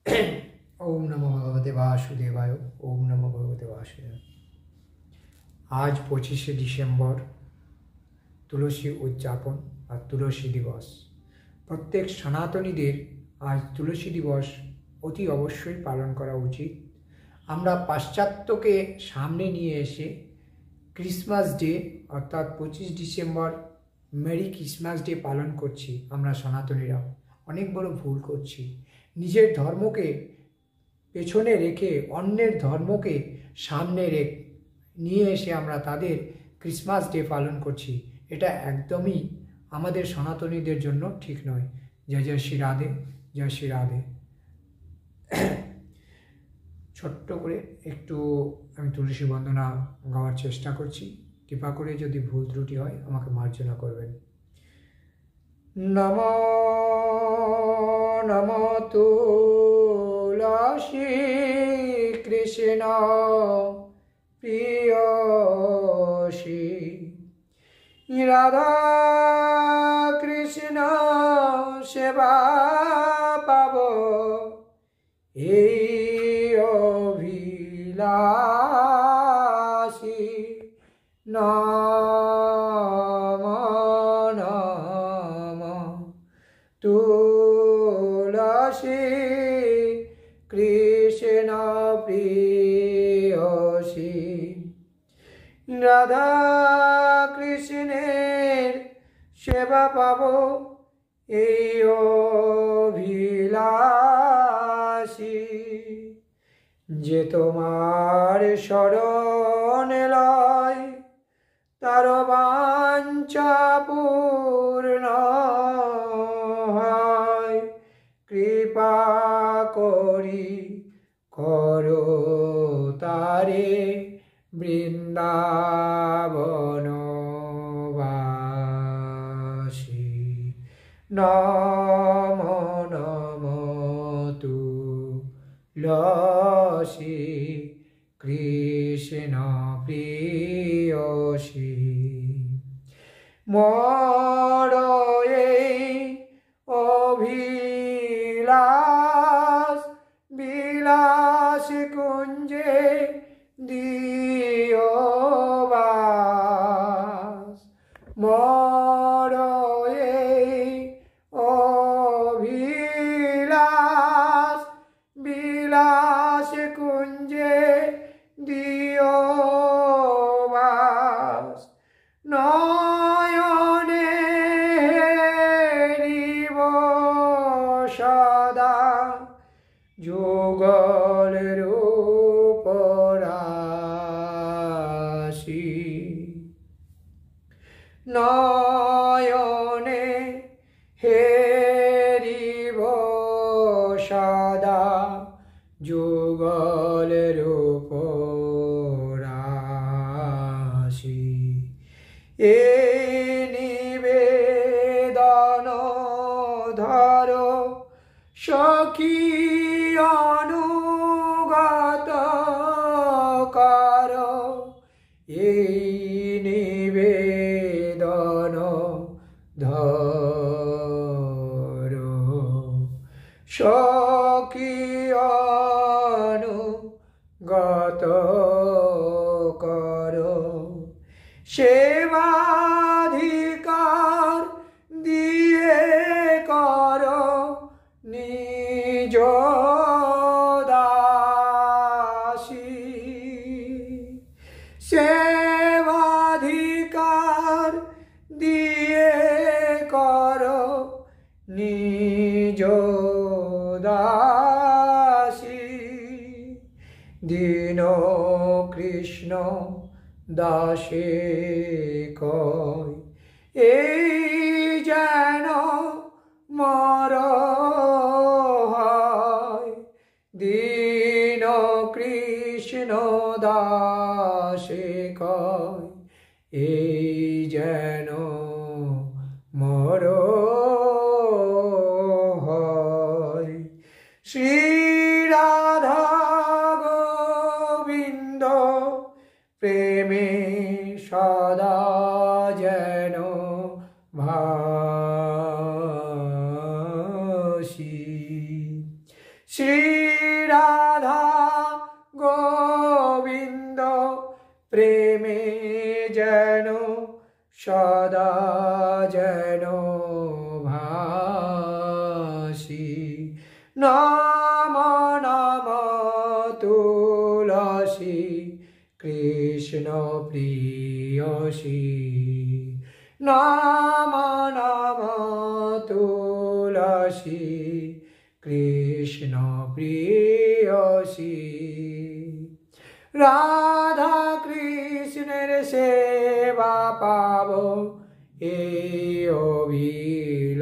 ओम नमो भगवते वासुदेवाय। ओम नमो भगवते वासुदेवाय। आज 25শে ডিসেম্বর তুলসী উদযাপন আর তুলসী দিবস। প্রত্যেক সনাতনীদের আজ তুলসী দিবস অতি অবশ্যই পালন করা উচিত। আমরা পাশ্চাত্যকে সামনে নিয়ে এসে ক্রিসমাস ডে অর্থাৎ 25 ডিসেম্বর মেরি ক্রিসমাস ডে পালন করছি। আমরা সনাতনীরা অনেক বড় ভুল করছি। নিজের ধর্মকে পেছনে রেখে অন্যের ধর্মকে সামনে নিয়ে এসে আমরা তাদের ক্রিসমাস ডে পালন করছি। এটা একদমই আমাদের সনাতনীদের জন্য ঠিক নয়। জয় জয় শ্রী রাধে, জয় শ্রী রাধে। ছোট্ট করে একটু আমি তুলসী বন্দনা গাওয়ার চেষ্টা করছি। কৃপা করে যদি ভুল ত্রুটি হয় আমাকে মার্জনা করবেন। নমো নমো তুলসী কৃষ্ণ প্রিয়সী রাধা কৃষ্ণ সেবা পাব এই অভিলাষী। নমো নমো তুলসী কৃষ্ণ প্রিয়সী রাধা কৃষ্ণের সেবা পাব এই অভিলাষী। যে তোমার শরণ লয় তার বাঞ্ছা পূর্ণ হয়। কৃপা করি করো তারে বৃন্দাবনবাসী। নমো নমো তুলসী কৃষ্ণ প্রিয়সী। মোর এই অভিলাষ বিলাস কুঞ্জে দিও বাস। মোর এই অভিলাষ বিলাস কুঞ্জে দিও বাস। নয়নে হেরিব সদা যুগল রূপ রাশি। নয়নে হেরিব সদা যুগল রূপ রাশি। এ নিবেদন ধরো সখী অনুগত করো। এই নিবেদন ধরো সখী অনুগত করো। সেবাধিকার দিয়ে করো নিজ দাসী। সেবাধিকার দিয়ে করো নিজ দাসী। দীন কৃষ্ণ দাসে কয় এই যেন মর হয়। দীন কৃষ্ণ দাসে কয় এই যেন মর হয়। শ্রী রাধা গোবিন্দ প্রেমে সদা যেন ভাসি। শ্রী কৃষ্ণ প্রিয়সী নাম নাম তুলসী কৃষ্ণ প্রিয়সী রাধা কৃষ্ণের সেবা পাব এই অভিলাষী